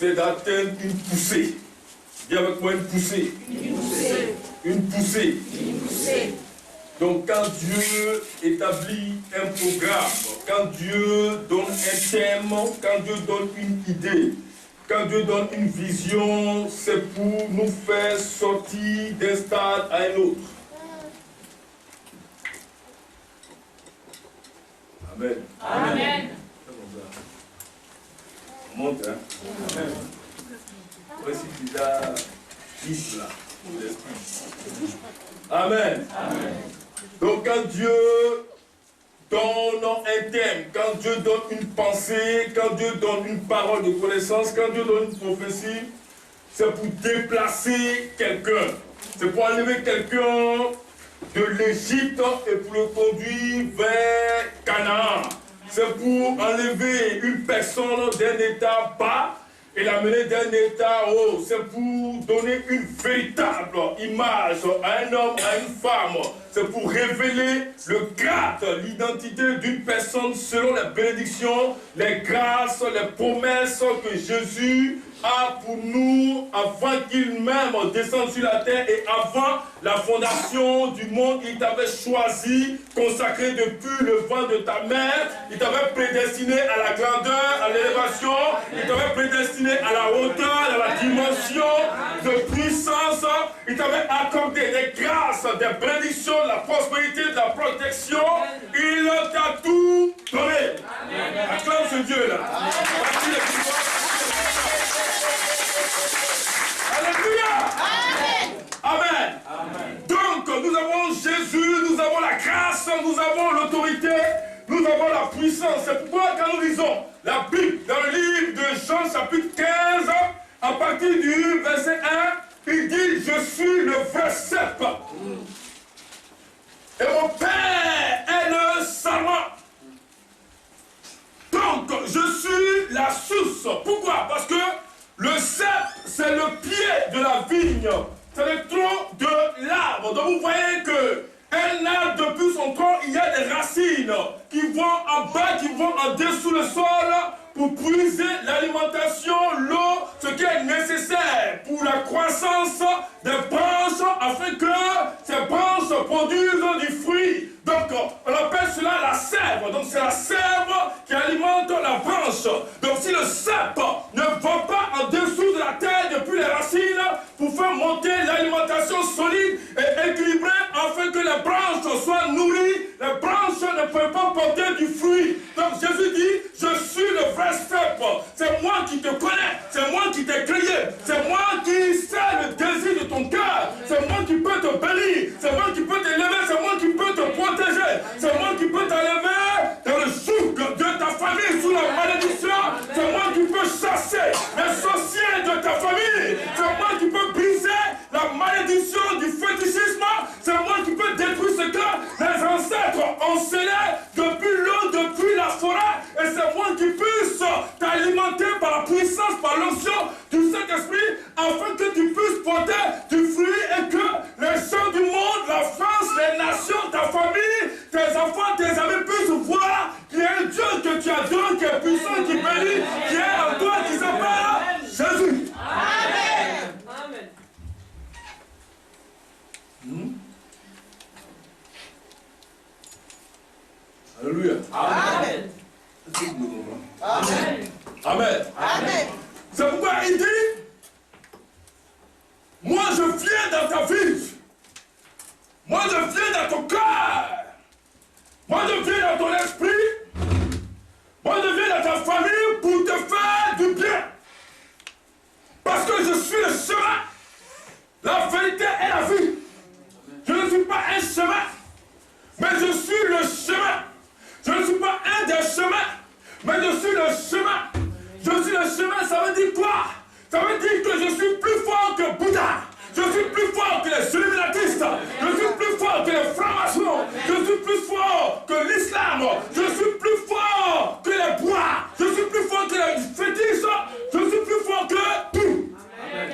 c'est d'atteindre une poussée. Dis avec moi une poussée. Une poussée. Une poussée. Une poussée. Donc quand Dieu établit un programme, quand Dieu donne un thème, quand Dieu donne une idée, quand Dieu donne une vision, c'est pour nous faire sortir d'un stade à un autre. Amen. Amen. On monte, hein? Amen. Voici déjà 10 là. Amen. Amen. Donc quand Dieu donne un thème, quand Dieu donne une pensée, quand Dieu donne une parole de connaissance, quand Dieu donne une prophétie, c'est pour déplacer quelqu'un. C'est pour enlever quelqu'un de l'Égypte et pour le conduire vers Canaan. C'est pour enlever une personne d'un état bas et l'amener d'un état haut. C'est pour donner une véritable image à un homme, à une femme. C'est pour révéler le grade, l'identité d'une personne selon les bénédictions, les grâces, les promesses que Jésus a pour nous avant qu'il même descende sur la terre et avant la fondation du monde. Il t'avait choisi, consacré depuis le ventre de ta mère. Il t'avait prédestiné à la grandeur, à l'élévation. Il t'avait prédestiné à la hauteur, à la dimension de puissance. Il t'avait accordé des grâces, des bénédictions, de la prospérité, de la protection. Il t'a tout donné. Acclame ce Dieu là. Alléluia. Amen. Amen. Amen. Donc nous avons Jésus, nous avons la grâce, nous avons l'autorité, nous avons la puissance. C'est pourquoi quand nous lisons la Bible dans le livre de Jean chapitre 15, à partir du verset 1, il dit: je suis le vrai cep. Et mon Père est le sarment. Donc je suis la source. Pourquoi? Parce que le cep, c'est le pied de la vigne. C'est le tronc de l'arbre. Donc vous voyez que un arbre, depuis son tronc, il y a des racines qui vont en bas, qui vont en dessous le sol pour puiser l'alimentation, l'eau, ce qui est nécessaire pour la croissance des branches afin que ces branches produisent du fruit. Donc on appelle cela la sève. Donc c'est la sève qui alimente la branche. Donc si le cep ne va pas en dessous de la terre depuis les racines pour faire monter l'alimentation solide et équilibrée afin que les branches soient nourries, les branches ne peuvent pas porter du fruit. Donc Jésus dit: je suis le vrai cep. C'est moi qui te connais, c'est moi qui t'ai créé, c'est moi qui sais le désir de ton cœur, c'est moi qui peux te bénir, c'est moi qui peux t'élever, c'est moi qui peux te protéger, c'est moi qui peux t'enlever dans le joug de ta famille sous la malédiction, c'est moi qui peux chasser les sorciers de ta famille, c'est moi qui peux briser la malédiction du fétichisme, c'est moi qui peux détruire ce que les ancêtres ont scellé depuis l'eau, depuis la forêt, et c'est moi qui puisse t'alimenter par la puissance, par l'onction du Saint-Esprit, afin que tu puisses porter du fruit et que les gens du monde, la France, les nations, ta famille, tes enfants, tes amis puissent voir qu'il y a un Dieu que tu adores, qui est puissant, qui bénit, qui est en toi, qui s'appelle Jésus. Amen. Amen. Alléluia. Amen. Amen. Amen. Amen. C'est pourquoi il dit: moi je viens dans ta vie. Moi je viens dans ton cœur. Moi je viens dans ton esprit. Moi je viens dans ta famille pour te faire du bien. Parce que je suis le chemin, la vérité et la vie. Je ne suis pas un chemin, mais je suis le chemin. Je ne suis pas un des chemins, mais je suis le chemin. Je suis le chemin, ça veut dire quoi? Ça veut dire que je suis plus fort que Bouddha. Je suis plus fort que les illuminatistes. Je suis plus fort que les francs-maçons. Je suis plus fort que l'islam. Je suis plus fort que les bois. Je suis plus fort que les fétiches. Je suis plus fort que tout. Amen.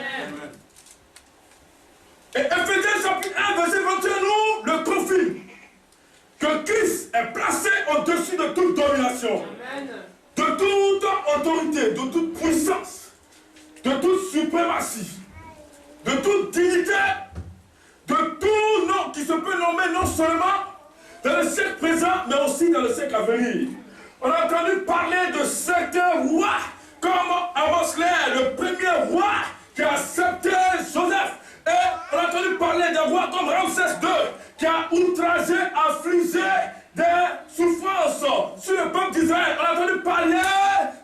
Et Éphésiens chapitre 1, verset 21 nous le confirme. Que Christ est placé au-dessus de toute domination, de toute autorité, de toute puissance. de toute suprématie, de toute dignité, de tout nom qui se peut nommer non seulement dans le siècle présent, mais aussi dans le siècle à venir. On a entendu parler de certains rois, comme Amos-Clair, le premier roi qui a accepté Joseph. Et on a entendu parler d'un roi comme Ramsès II, qui a outragé, affligé des souffrances sur le peuple d'Israël. On a entendu parler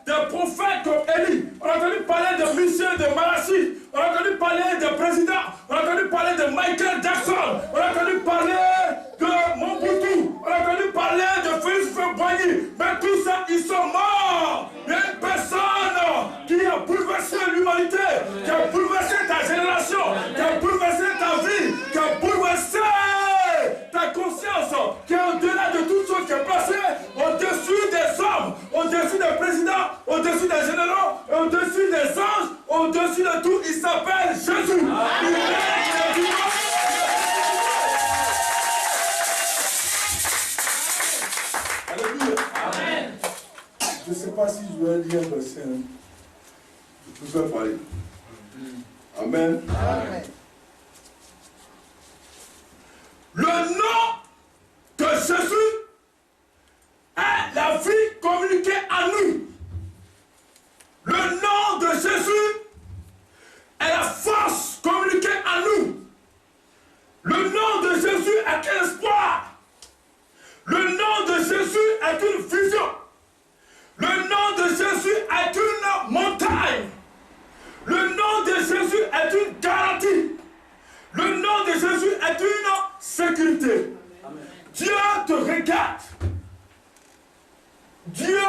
des prophètes comme Élie. On a entendu parler de Michel de Malachi. On a entendu parler de présidents. On a entendu parler de Michael Jackson. On a entendu parler de Mobutu. On a entendu parler de Félix Houphouët-Boigny. Mais tout ça, ils sont morts. Il y a une personne qui a bouleversé l'humanité, qui a bouleversé ta génération, qui a bouleversé ta vie, qui a bouleversé ta conscience, qui est au-delà de toute chose qui est placée au-dessus des hommes, au-dessus des présidents, au-dessus des généraux, au-dessus des anges, au-dessus de tout. Il s'appelle Jésus. Alléluia. Amen. Je ne sais pas si je vais lire un verset. Je peux faire parler. Amen. Amen. Le nom de Jésus est la vie communiquée à nous. Le nom de Jésus est la force communiquée à nous. Le nom de Jésus est un espoir. Le nom de Jésus est une vision. Le nom de Jésus est une montagne. Le nom de Jésus est une garantie. Le nom de Jésus est une sécurité. Amen. Dieu te regarde. Dieu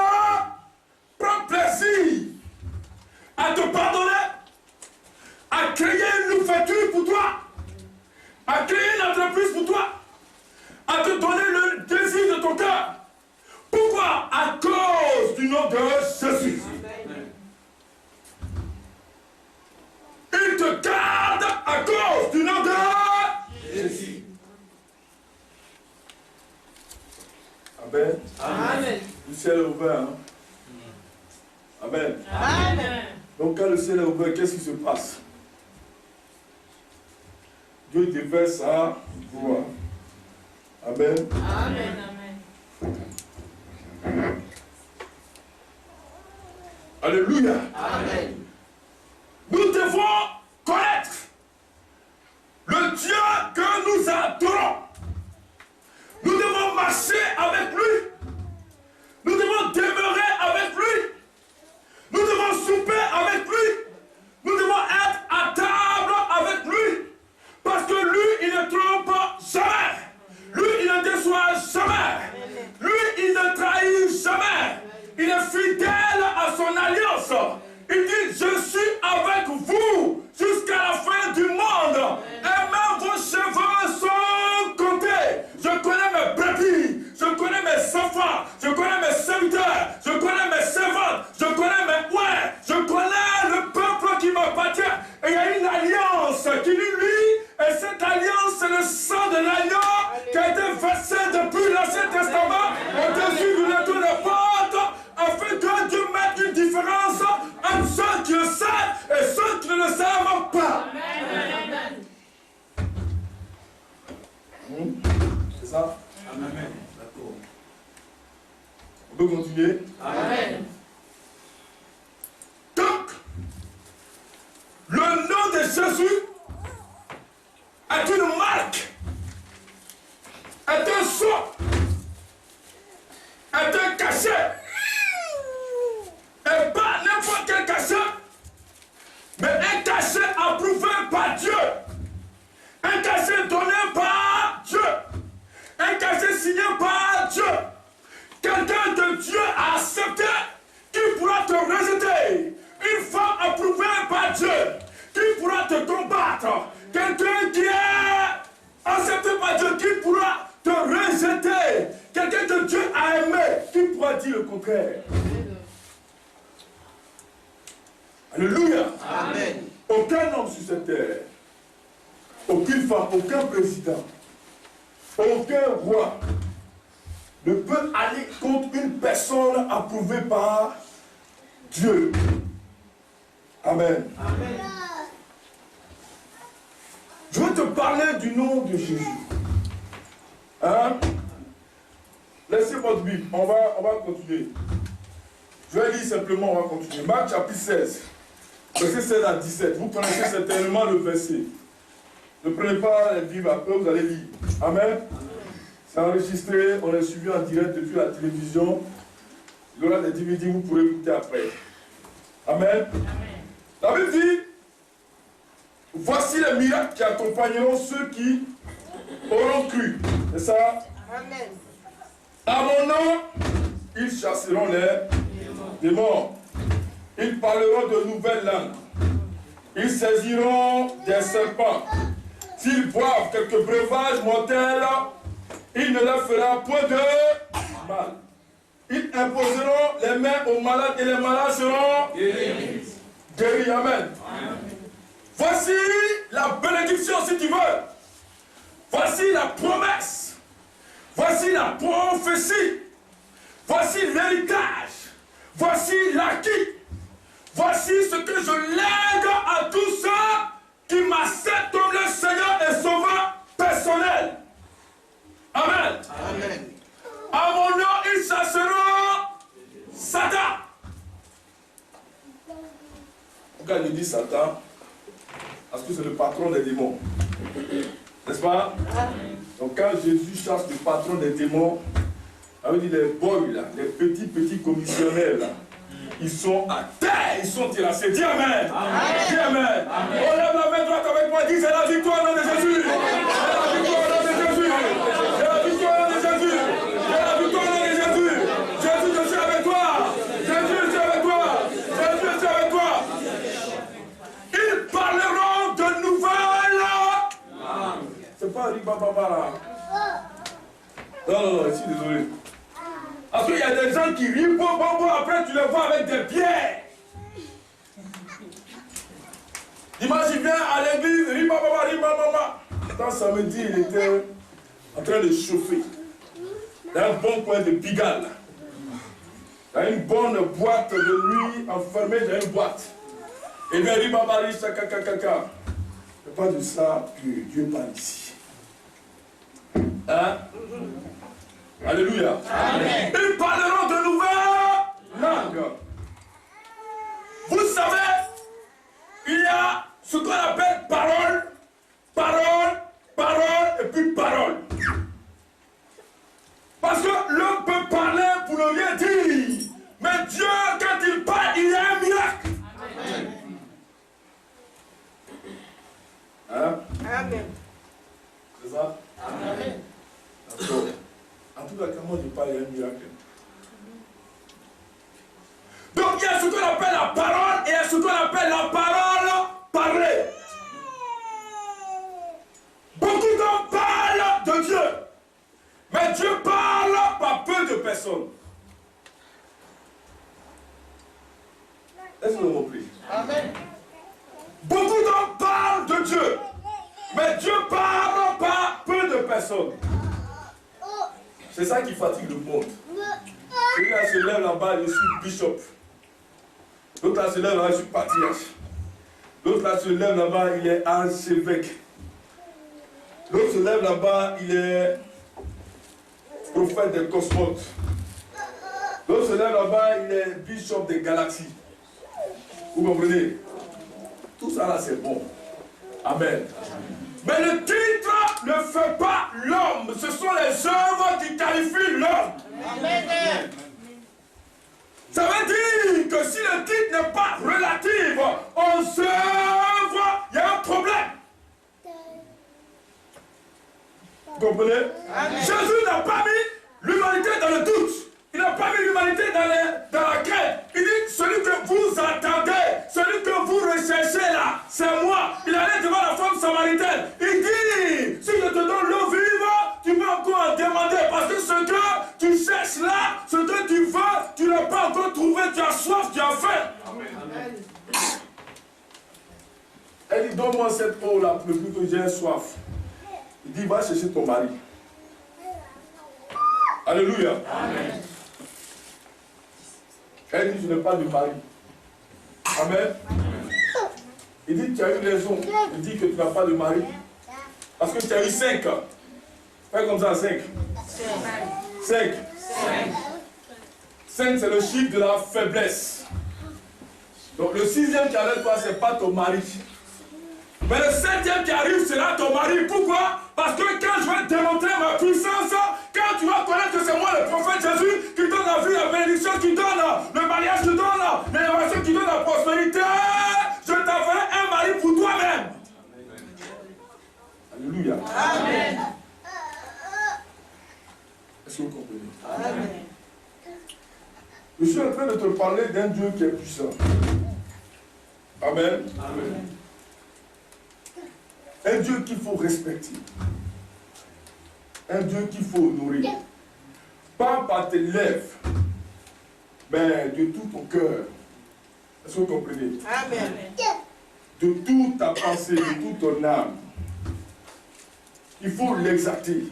prend plaisir à te pardonner, à créer une ouverture pour toi, à créer une entreprise pour toi, à te donner le désir de ton cœur. Pourquoi? À cause du nom de Jésus. Amen. Il te garde à cause du nom de Jésus. Amen. Amen. Le ciel est ouvert. Hein? Amen. Amen. Donc quand le ciel est ouvert, qu'est-ce qui se passe? Dieu déverse sa gloire. Amen. Amen. Amen. Alléluia. Amen. Nous devons connaître le Dieu que nous adorons. Nous devons marcher avec lui. Nous devons demeurer avec lui. Nous devons souper avec lui. Nous devons être à table avec lui. Parce que lui, il ne trompe jamais. Lui, il ne déçoit jamais. Lui, il ne trahit jamais. Il est fidèle à son alliance. Il dit, je suis avec vous jusqu'à la fin du monde. Et même vos cheveux sont comptés. Je connais mes brebis, je connais mes enfants, je connais mes serviteurs, je connais mes servantes, je connais mes ouins, je connais le peuple qui m'appartient. Et il y a une alliance qui nous lie. Et cette alliance, c'est le sang de l'agneau qui a été versé depuis l'Ancien Testament au-dessus du lettre de porte, afin que Dieu mette une différence entre ceux qui le savent et ceux qui ne le savent pas. Amen. C'est ça? Amen. D'accord. On peut continuer? Amen. Donc, le nom de Jésus est une marque, est un sceau, est un cachet. Et pas n'importe quel cachet, mais un cachet approuvé par Dieu. Un cachet donné par Dieu. Un cachet signé par Dieu. Quelqu'un de Dieu a accepté qui pourra te rejeter. Une femme approuvée par Dieu qui pourra te combattre. Quelqu'un qui est accepté par Dieu qui pourra te rejeter. Quelqu'un que Dieu a aimé qui pourra dire le contraire. Alléluia. Amen. Aucun homme sur cette terre, aucune femme, aucun président, aucun roi ne peut aller contre une personne approuvée par Dieu. Amen. Amen. Je veux te parler du nom de Jésus. Hein? Laissez votre Bible. On va continuer. Je vais lire simplement, on va continuer. Marc chapitre 16. Verset 16 à 17. Vous connaissez certainement le verset. Ne prenez pas la Bible après, vous allez lire. Amen. C'est enregistré, on est suivi en direct depuis la télévision. Il y aura des DVD, vous pourrez écouter après. Amen. La Bible dit, voici les miracles qui accompagneront ceux qui auront cru. C'est ça? Amen. À mon nom, ils chasseront les démons. Ils parleront de nouvelles langues. Ils saisiront des serpents. S'ils boivent quelques breuvages mortels, il ne leur fera point de mal. Ils imposeront les mains aux malades et les malades seront guéris. Amen. Voici la bénédiction si tu veux. Voici la promesse. Voici la prophétie. Voici l'héritage. Voici l'acquis. Voici ce que je lègue à tous ceux qui m'acceptent comme le Seigneur et Sauveur personnel. Amen. Amen. À mon nom, ils chasseront Satan. Pourquoi il dit Satan? Parce que c'est le patron des démons. N'est-ce pas? Donc quand Jésus chasse le patron des démons, ça veut dire les boys là, les petits commissionnaires là, ils sont à terre, ils sont terrassés. Dis Amen. Dis Amen. On lève la main droite avec moi, dis c'est la victoire au nom de Jésus. C'est la victoire au nom de Jésus. C'est la victoire au nom de Jésus. C'est la victoire au nom de Jésus. Jésus, je suis avec toi. Jésus, je suis avec toi. Jésus, je suis avec toi. Ils parleront de nouvelles. C'est pas Ribababa. Non, je suis désolé. Parce qu'il y a des gens qui rient, après tu les vois avec des pierres. Dimanche, il vient à l'église, ribababa. Quand samedi, il était en train de chauffer. Dans un bon coin de Pigalle. Dans une bonne boîte de nuit, enfermée dans une boîte. Et bien, ribabari, kaka. C'est pas de ça que Dieu parle ici. Hein? Alléluia. Amen. Ils parleront de nouvelles langues. Vous savez, il y a ce qu'on appelle parole, et puis parole. Parce que l'homme peut parler pour ne rien dire. Mais Dieu, quand il parle, il y a un miracle. Amen. Hein? Amen. C'est ça? Amen. D'accord. En tout cas, comment je parle, il y a un miracle. Donc, il y a ce qu'on appelle la parole et il y a ce qu'on appelle la parole parlée. Beaucoup d'hommes parlent de Dieu. Mais Dieu parle par peu de personnes. Est-ce que vous avez compris? Amen. Beaucoup d'hommes parlent de Dieu. Mais Dieu parle par peu de personnes. C'est ça qui fatigue le monde. Celui-là se lève là-bas, je suis bishop. L'autre là se lève là-bas, je suis patriarche. L'autre là se lève là-bas, il est archevêque. L'autre se lève là-bas, il est prophète des cosmotes. L'autre se lève là-bas, il est bishop des galaxies. Vous comprenez? Tout ça là, c'est bon. Amen. Mais le titre ne fait pas l'homme. Ce sont les œuvres qui qualifient l'homme. Amen. Ça veut dire que si le titre n'est pas relatif aux œuvres, il y a un problème. Vous comprenez? Amen. Jésus n'a pas mis l'humanité dans le doute. Il n'a pas mis l'humanité dans la crainte. Il dit, celui que vous attendez, celui que vous recherchez là, c'est moi. Il allait devant la femme samaritaine. Il dit, si je te donne l'eau vive, tu peux encore en demander. Parce que ce que tu cherches là, ce que tu veux, tu ne l'as pas encore trouvé. Tu as soif, tu as faim. Amen. Elle dit, donne-moi cette eau là pour que j'ai soif. Il dit, va chercher ton mari. Alléluia. Amen. Elle dit, je n'ai pas de mari. Amen. Il dit, tu as eu raison. Il dit que tu n'as pas de mari. Parce que tu as eu 5. Fais comme ça, 5. 5. 5, c'est le chiffre de la faiblesse. Donc le 6e qui arrive, toi, ce n'est pas ton mari. Mais le 7e qui arrive sera ton mari. Pourquoi? Parce que quand je vais démontrer ma puissance, quand tu vas connaître que c'est moi le prophète Jésus qui donne la vie, la bénédiction, qui donne le mariage, qui donne l'élévation, qui donne la prospérité, je t'enverrai un mari pour toi-même. Alléluia. Amen. Est-ce que vous comprenez? Amen. Je suis en train de te parler d'un Dieu qui est puissant. Amen. Amen. Un Dieu qu'il faut respecter. Un Dieu qu'il faut honorer. Pas par tes lèvres, mais de tout ton cœur. Est-ce que vous comprenez? Amen. De toute ta pensée, de toute ton âme. Il faut l'exalter.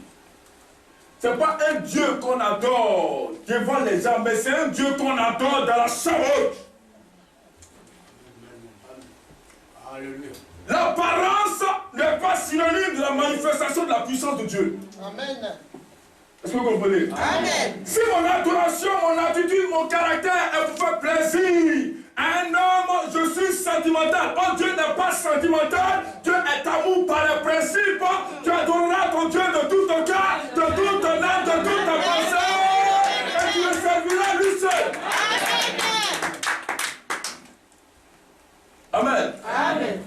Ce n'est pas un Dieu qu'on adore devant les gens, mais c'est un Dieu qu'on adore dans la charogne. L'apparence n'est pas synonyme de la manifestation de la puissance de Dieu. Amen. Est-ce que vous comprenez? Amen. Si mon adoration, mon attitude, mon caractère est pour faire plaisir à un homme, je suis sentimental. Oh, Dieu n'est pas sentimental. Dieu est amour par le principe. Tu adoreras ton Dieu de tout ton cœur, de toute ton âme, de toute ta pensée. Et tu le serviras lui seul. Amen. Amen.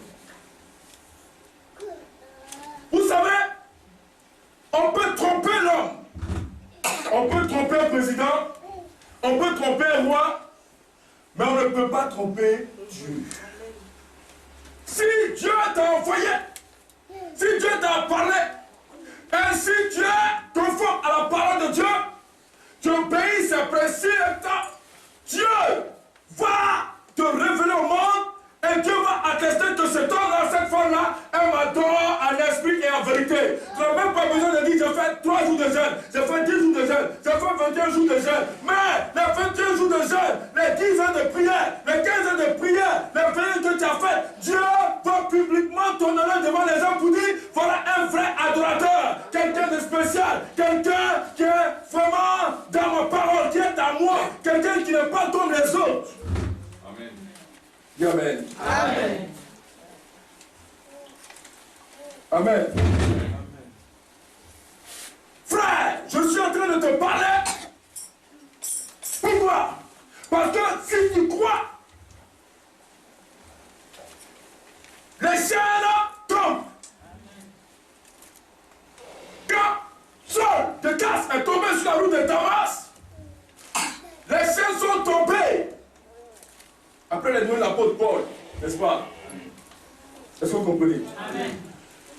Vous savez, on peut tromper l'homme. On peut tromper un président. On peut tromper un roi. Mais on ne peut pas tromper Dieu. Si Dieu t'a envoyé, si Dieu t'a parlé, et si tu es conforme à la parole de Dieu, tu obéis ses principes, Dieu va te révéler au monde et Dieu va attester que cet homme-là, cette femme-là, elle m'adore en esprit et en vérité. Tu n'as même pas besoin de dire, j'ai fait 3 jours de jeûne, j'ai fait 10 jours de jeûne, j'ai fait 21 jours de jeûne. Mais les 21 jours de jeûne, les 10 ans de prière, les 15 ans de prière, les prières que tu as faites, Dieu va publiquement t'honorer devant les gens pour dire, voilà un vrai adorateur, quelqu'un de spécial, quelqu'un qui est vraiment dans ma parole, qui est à moi, quelqu'un qui n'est pas comme les autres. Amen. Amen. Amen. Frère, je suis en train de te parler. Pourquoi? Parce que si tu crois, les chaînes tombent. Quand Saul de Tarse est tombé sur la route de Damas, les chaînes sont tombées. Après les noms de l'apôtre Paul, n'est-ce pas? Est-ce que vous comprenez? Amen.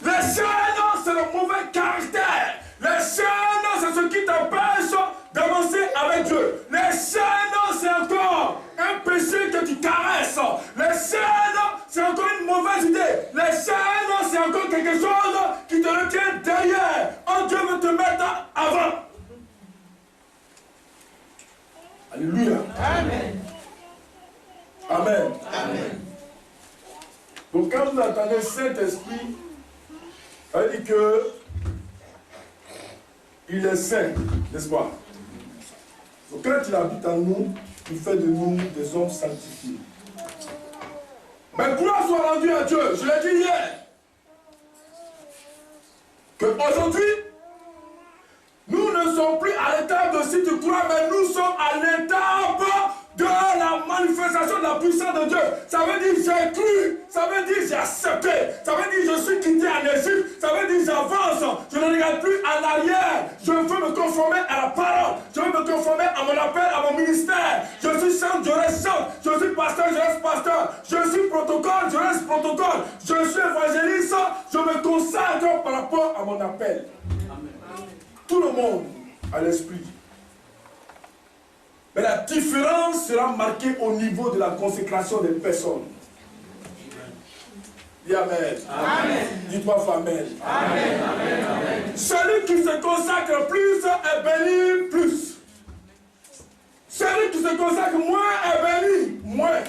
Les chaînes, c'est le mauvais caractère. Les chaînes, c'est ce qui t'empêche d'avancer avec Dieu. Les chaînes, c'est encore un péché que tu caresses. Les chaînes, c'est encore une mauvaise idée. Les chaînes, c'est encore quelque chose qui te retient derrière. Oh, Dieu veut te mettre avant. Alléluia. Amen. Amen. Amen. Donc quand vous entendez le Saint-Esprit, elle dit que il est saint, n'est-ce pas? Donc quand il habite en nous, il fait de nous des hommes sanctifiés. Mais gloire soit rendue à Dieu. Je l'ai dit hier. Qu'aujourd'hui, nous ne sommes plus à l'étape de si tu crois, mais nous sommes à l'étape de la manifestation de la puissance de Dieu. Ça veut dire j'ai cru, ça veut dire j'ai accepté, ça veut dire je suis quitté en Égypte, ça veut dire j'avance, je ne regarde plus en arrière, je veux me conformer à la parole, je veux me conformer à mon appel, à mon ministère. Je suis chante, je reste chante, je suis pasteur, je reste pasteur, je suis protocole, je reste protocole, je suis évangéliste, je me consacre par rapport à mon appel. Amen. Tout le monde a l'esprit. Mais la différence sera marquée au niveau de la consécration des personnes. Dis Amen. Amen. Dis-toi Amen. Amen. Amen. Amen. Celui qui se consacre plus est béni plus. Celui qui se consacre moins est béni moins.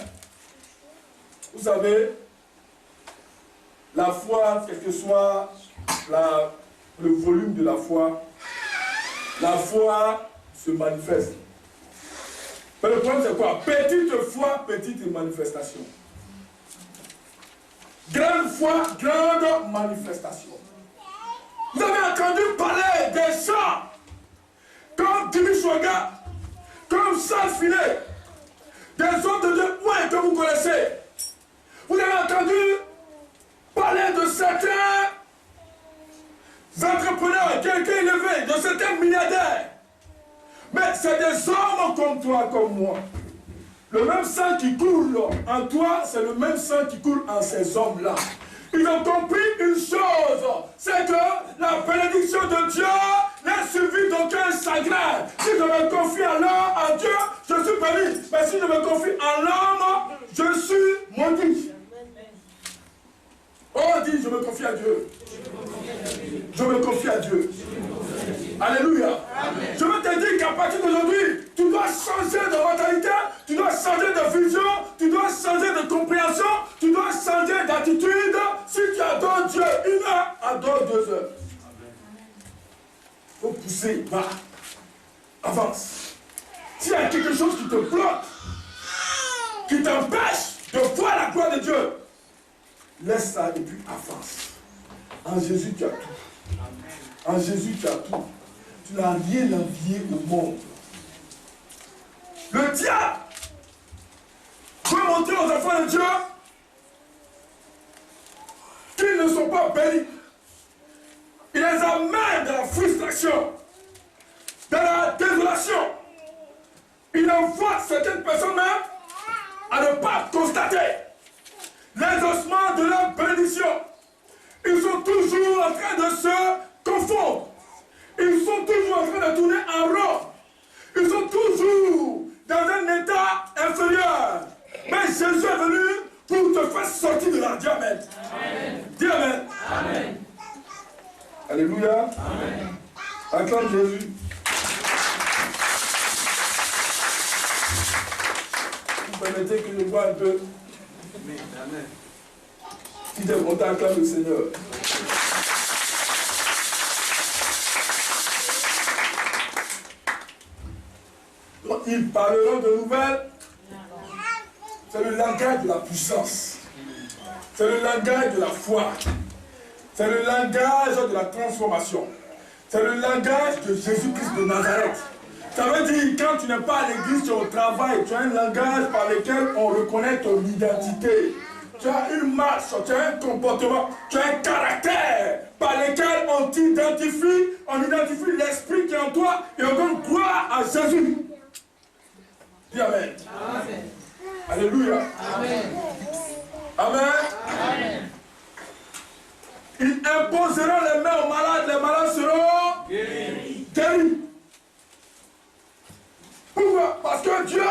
Vous savez, la foi, quel que soit le volume de la foi se manifeste. Mais le problème c'est quoi? Petite foi, petite manifestation. Grande foi, grande manifestation. Vous avez entendu parler des chants comme Jimmy Swaggart, comme Charles Finet, des autres de points que vous connaissez. Vous avez entendu parler de certains entrepreneurs, quelqu'un élevé, de certains milliardaires. Mais c'est des hommes comme toi, comme moi. Le même sang qui coule en toi, c'est le même sang qui coule en ces hommes-là. Ils ont compris une chose, c'est que la bénédiction de Dieu n'est suivie d'aucun chagrin. Si je me confie en l'homme, à Dieu, je suis béni. Mais si je me confie en l'homme, je suis maudit. Oh, dis, je me confie à Dieu. Je me confie à Dieu. Alléluia. Amen. Je veux te dire qu'à partir d'aujourd'hui, tu dois changer de mentalité, tu dois changer de vision, tu dois changer de compréhension, tu dois changer d'attitude. Si tu adores Dieu 1 heure, adore 2 heures. Il faut pousser, va, avance. S'il y a quelque chose qui te bloque, qui t'empêche de voir la gloire de Dieu, laisse ça et puis avance. En Jésus, tu as tout. En Jésus, tu as tout. Tu n'as rien envié au monde. Le diable veut montrer aux enfants de Dieu qu'ils ne sont pas bénis. Il les amène dans la frustration, dans la désolation. Il envoie certaines personnes même à ne pas constater l'exaucement de leur bénédiction. Ils sont toujours en train de se confondre. Ils sont toujours en train de tourner en rond. Ils sont toujours dans un état inférieur. Mais Jésus est venu pour te faire sortir de là. Dis Amen. Amen. Dis Amen. Amen. Alléluia. Amen. Acclame Jésus. Vous permettez que je vois un peu. Amen. Si tu es content, acclame le Seigneur. Donc, ils parleront de nouvelles. C'est le langage de la puissance. C'est le langage de la foi. C'est le langage de la transformation. C'est le langage de Jésus-Christ de Nazareth. Ça veut dire, quand tu n'es pas à l'église, tu es au travail, tu as un langage par lequel on reconnaît ton identité. Tu as une marche, tu as un comportement, tu as un caractère par lequel on t'identifie, on identifie l'esprit qui est en toi et on donne gloire à Jésus. Dis Amen. Amen. Alléluia. Amen. Amen. Amen. Ils imposeront les mains aux malades, les malades seront guéris. Pourquoi? Parce que Dieu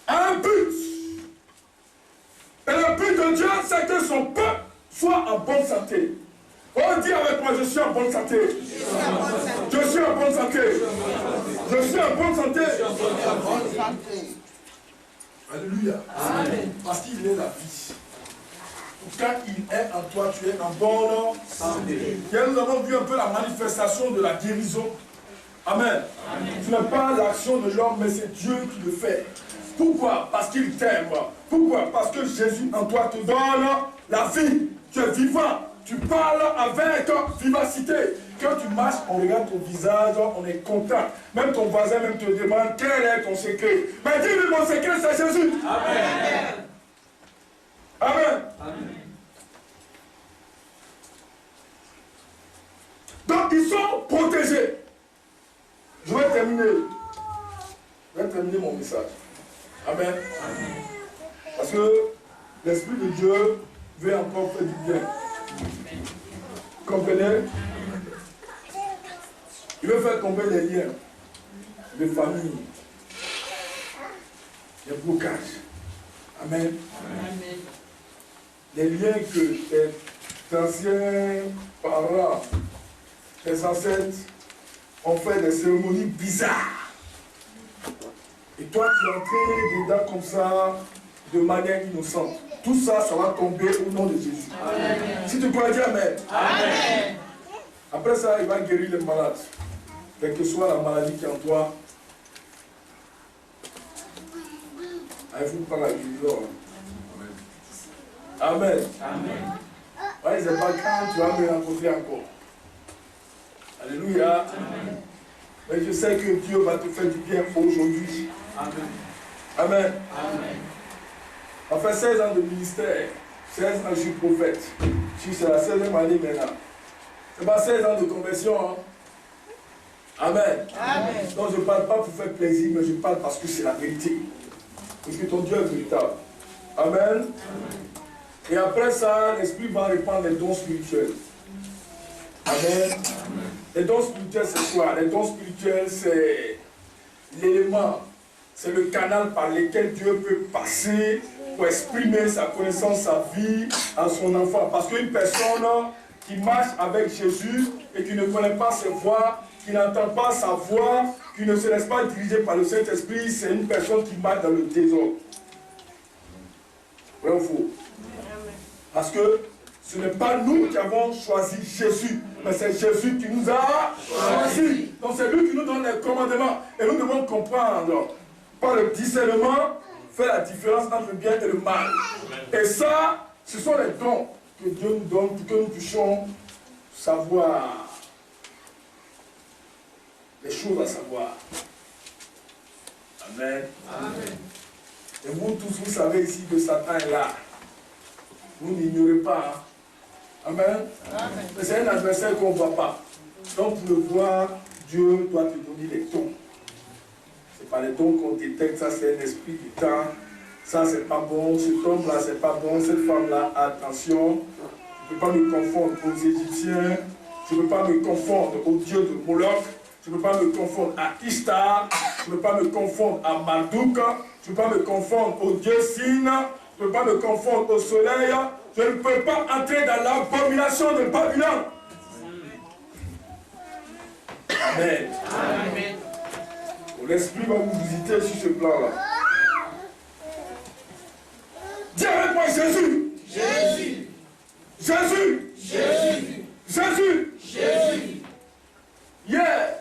a un but. Et le but de Dieu, c'est que son peuple soit en bonne santé. Oh, dis avec moi, je suis en bonne santé. Je suis en bonne santé. Je suis en bonne santé. Alléluia. Amen. Parce qu'il est la vie. Quand il est en toi, tu es en bonne santé. Et nous avons vu un peu la manifestation de la guérison. Amen. Amen. Ce n'est pas l'action de l'homme, mais c'est Dieu qui le fait. Pourquoi? Parce qu'il t'aime. Pourquoi? Parce que Jésus en toi te donne la vie. Tu es vivant. Tu parles avec vivacité. Quand tu marches, on regarde ton visage, on est content. Même ton voisin même te demande quel est ton secret. Mais dis-lui, mon secret, c'est Jésus. Amen. Amen. Amen. Donc, ils sont protégés. Je vais terminer mon message. Amen. Amen. Parce que l'Esprit de Dieu veut encore faire du bien. Comprenez? Il veut faire tomber les liens, les familles, les blocages. Amen. Amen. Les liens que tes anciens parents, tes ancêtres ont fait des cérémonies bizarres. Et toi, tu es entré dedans comme ça, de manière innocente. Tout ça, ça va tomber au nom de Jésus. Amen. Si tu crois, dis Amen. Amen. Après ça, il va guérir les malades. Quelle que soit la maladie qui est en toi. Avez-vous pas la guérison? Amen. Amen. Ouais, c'est pas quand tu vas me rencontrer encore. Alléluia. Amen. Mais je sais que Dieu va te faire du bien aujourd'hui. Amen. Amen. Amen. Après 16 ans de ministère, 16 ans je suis prophète. C'est la 16e année maintenant. Ce n'est pas 16 ans de conversion. Hein? Amen. Amen. Donc je ne parle pas pour faire plaisir, mais je parle parce que c'est la vérité. Parce que ton Dieu est véritable. Amen. Amen. Et après ça, l'Esprit va répandre les dons spirituels. Amen. Amen. Les dons spirituels, c'est quoi? Les dons spirituels, c'est l'élément, c'est le canal par lequel Dieu peut passer pour exprimer sa connaissance, sa vie à son enfant. Parce qu'une personne qui marche avec Jésus et qui ne connaît pas ses voies, qui n'entend pas sa voix, qui ne se laisse pas diriger par le Saint-Esprit, c'est une personne qui marche dans le désordre. Vrai ou faux? Parce que ce n'est pas nous qui avons choisi Jésus, mais c'est Jésus qui nous a choisis. Donc c'est lui qui nous donne les commandements. Et nous devons comprendre, par le discernement, faire la différence entre le bien et le mal. Et ça, ce sont les dons que Dieu nous donne pour que nous puissions savoir les choses à savoir. Amen. Amen. Et vous tous, vous savez ici que Satan est là. Vous n'ignorez pas. Hein? Amen. Amen. Mais c'est un adversaire qu'on ne voit pas. Donc pour le voir, Dieu doit te donner les dons. Ce n'est pas les dons qu'on détecte, ça c'est un esprit du temps. Ça c'est pas bon, cet homme-là c'est pas bon, cette femme-là, attention. Je ne peux pas me confondre aux Égyptiens. Je ne peux pas me confondre au dieu de Moloch. Je ne peux pas me confondre à Ishtar. Je ne peux pas me confondre à Marduk. Je ne peux pas me confondre au dieu Sin. Je ne peux pas me confondre au soleil. Je ne peux pas entrer dans l'abomination de Babylone. Amen. Amen. L'Esprit va vous visiter sur ce plan-là. Dis avec moi Jésus. Jésus. Jésus. Jésus. Jésus. Jésus. Yeah.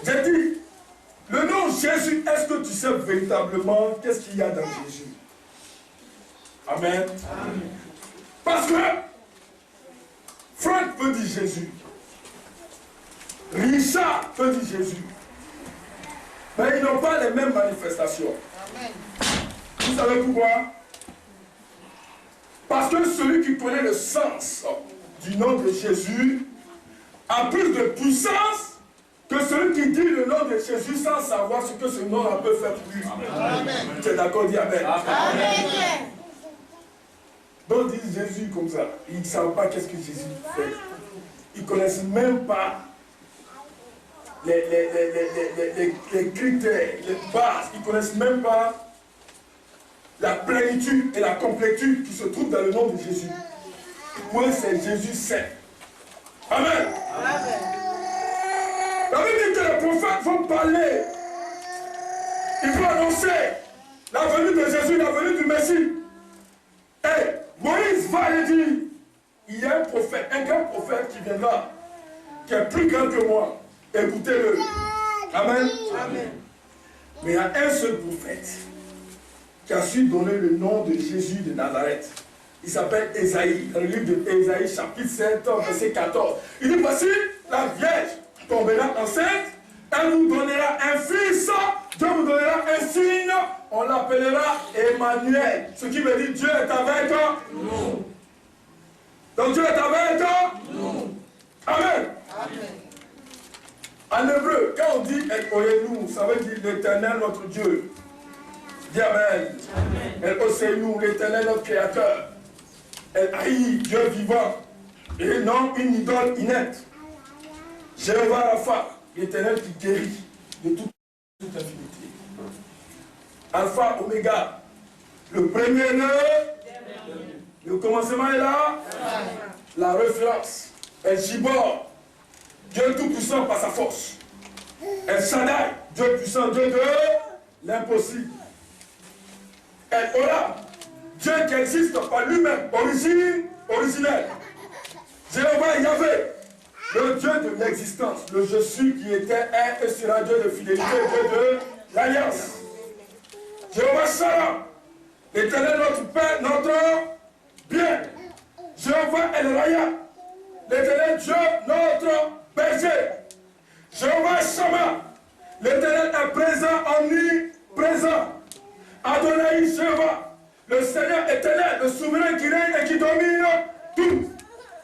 J'ai dit, le nom Jésus, est-ce que tu sais véritablement qu'est-ce qu'il y a dans Jésus? Amen. Amen. Parce que Franck peut dire Jésus. Richard peut dire Jésus. Mais ils n'ont pas les mêmes manifestations. Amen. Vous savez pourquoi? Parce que celui qui connaît le sens du nom de Jésus a plus de puissance que celui qui dit le nom de Jésus sans savoir ce que ce nom peut faire pour lui. Amen. Tu es d'accord? Dis Amen. Amen. Donc ils disent Jésus comme ça. Ils ne savent pas qu'est-ce que Jésus fait. Ils ne connaissent même pas les critères, les bases. Ils ne connaissent même pas la plénitude et la complétude qui se trouvent dans le nom de Jésus. Pour eux, c'est Jésus saint. Amen. Amen. La Bible dit que les prophètes vont parler. Ils vont annoncer la venue de Jésus, la venue du Messie. Et Moïse va et dit, il y a un prophète, un grand prophète qui viendra, qui est plus grand que moi. Écoutez-le. Amen. Amen. Mais il y a un seul prophète qui a su donner le nom de Jésus de Nazareth. Il s'appelle Ésaïe. Dans le livre de Ésaïe, chapitre 7, verset 14. Il dit, voici la Vierge tombera enceinte, elle nous donnera un fils, Dieu vous donnera un signe, on l'appellera Emmanuel. Ce qui veut dire Dieu est avec nous. Donc Dieu est avec nous. Amen. Amen. En hébreu, quand on dit nous, ça veut dire l'Éternel notre Dieu. Dis Amen. Nous, l'Éternel notre Créateur. El Haï, Dieu vivant. Et non une idole inerte. Jéhovah Rapha, l'Éternel qui guérit de toute infinité. Alpha, Oméga, le premier le commencement est là, la référence. El Gibor, Dieu tout-puissant par sa force. El Shaddai, Dieu puissant, Dieu de l'impossible. El Olam, Dieu qui existe par lui-même, originel. Jéhovah Yahvé, le Dieu de l'existence, le je suis qui était, est et sera Dieu de fidélité, Dieu de l'alliance. Jéhovah Shalom, l'Éternel notre Père, notre bien. Jéhovah El Raya, l'Éternel Dieu, notre berger. Jéhovah Shammah, l'Éternel est présent, omniprésent. Adonai Jéhovah, le Seigneur éternel, le souverain qui règne et qui domine tout.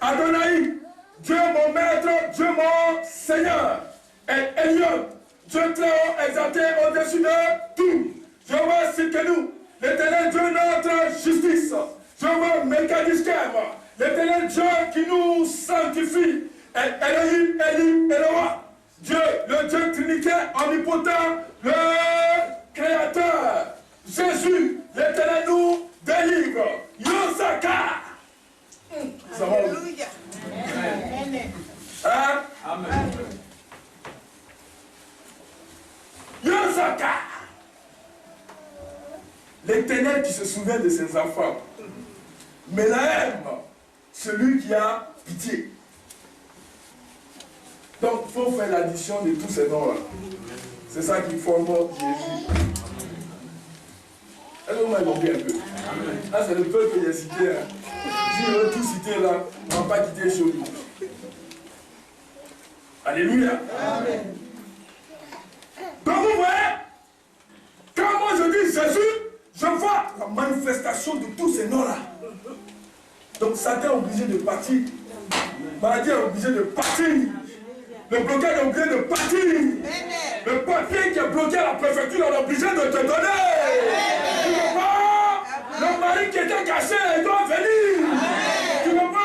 Adonai, Dieu mon maître, Dieu mon Seigneur. Et Elion, Dieu très haut, exalté au-dessus de tout. Jéhovah Sidkenu, l'éternel Dieu notre justice. Jéhovah Mekadiskem, l'éternel Dieu qui nous sanctifie. Et Elohim, Elim, Eloah, Dieu, le Dieu trinitaire, omnipotent, le Créateur. Jésus, l'éternel nous délivre. Yosaka. Alléluia. Hein? Amen. Yosaka. L'éternel qui se souvient de ses enfants. Mélaëm, celui qui a pitié. Donc, il faut faire l'addition de tous ces noms-là. C'est ça qui forme Jésus. Est-ce que vous m'avez compris un peu? Ah, c'est le peuple que j'ai cité. Hein. Si je veux tout citer là, on ne va pas quitter chez nous. Alléluia. Amen. Donc vous voyez, quand moi je dis Jésus, je vois la manifestation de tous ces noms-là. Donc Satan est obligé de partir. Maladie est obligé de partir. Le blocage est obligé de partir. Le papier qui est bloqué à la préfecture, on est obligé de te donner. Tu ne peux pas. Le mari qui était caché, il doit venir. Tu ne peux pas.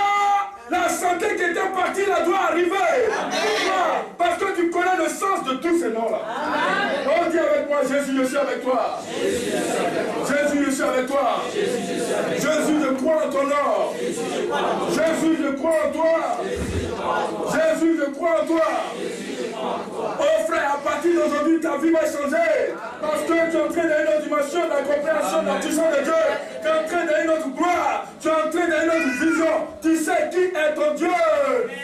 La santé qui était partie, elle doit arriver. Pourquoi? Parce que tu connais le sens de tous ces noms-là. On dit avec moi, Jésus, je suis avec toi. Jésus, je suis avec toi. Jésus, je crois en ton nom. Jésus, je crois en toi. Jésus, je crois en toi. Oh frère, à partir d'aujourd'hui, ta vie va changer. Parce que tu es en train d'aller dans une dimension de la compréhension de la puissance de Dieu. Tu es en train d'aller dans une gloire. Tu es en train d'aller dans une vision. Tu sais qui est ton Dieu.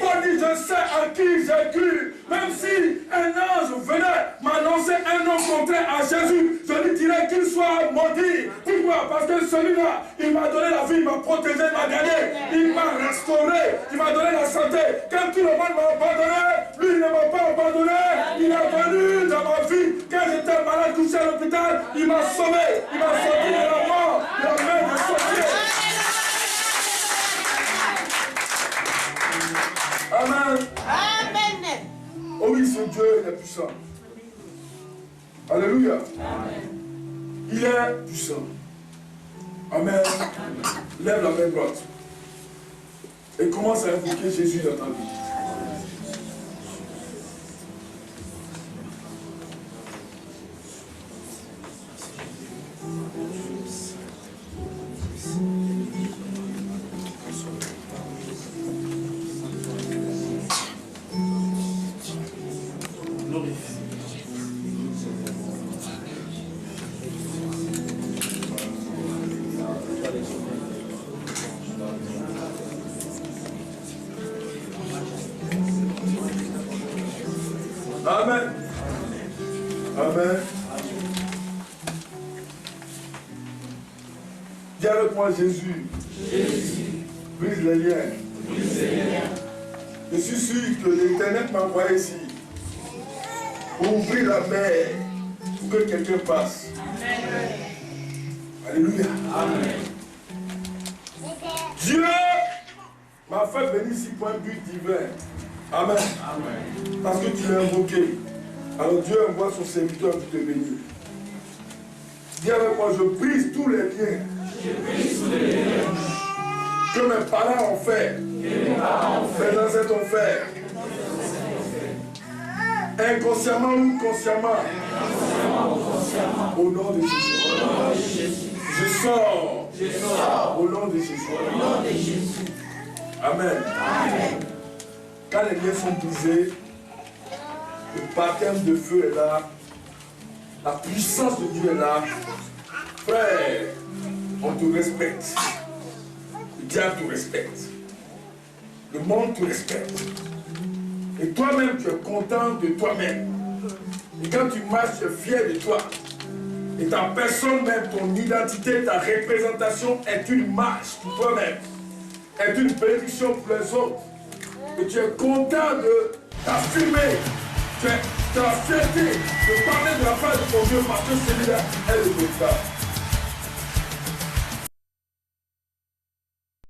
Paul dit, je sais en qui j'ai cru. Même si un ange venait m'annoncer un nom contraire à Jésus, je lui dirais qu'il soit maudit. Pourquoi? Parce que celui-là, il m'a donné la vie, il m'a protégé, il m'a gagné, il m'a restauré, il m'a donné la santé. Quand tout le monde m'a abandonné, lui il ne m'a pas abandonné. Il est venu dans ma vie. Quand j'étais malade, couché à l'hôpital, il m'a sauvé. Il m'a sorti de la mort, de la main de sorcier. Amen. Amen. Oh oui, ce Dieu, il est puissant. Alléluia. Amen. Il est puissant. Amen. Lève la main droite. Et commence à invoquer Jésus dans ta vie. Amen. Amen. Dis avec moi Jésus. Brise les liens. Je suis sûr que l'Éternel m'a envoyé ici pour ouvrir la mer pour que quelqu'un passe. Alléluia. Amen. Dieu m'a fait venir ici pour un but divin. Amen. Amen. Parce que tu l'as invoqué. Alors Dieu envoie son serviteur pour te bénir. Dis avec moi, je brise tous les liens. Que mes parents ont fait. Mes ancêtres ont fait. Inconsciemment ou consciemment. Au nom de Jésus. Je sors. Au nom de Jésus. Amen. Quand les liens sont brisés, le baptême de feu est là, la puissance de Dieu est là. Frère, on te respecte. Le diable te respecte. Le monde te respecte. Et toi-même, tu es content de toi-même. Et quand tu marches, tu es fier de toi. Et ta personne même, ton identité, ta représentation est une marche pour toi-même. Est une bénédiction pour les autres. Et tu es content de t'affirmer. Tu as fierté de parler de la part de ton Dieu parce que celui-là est le véritable.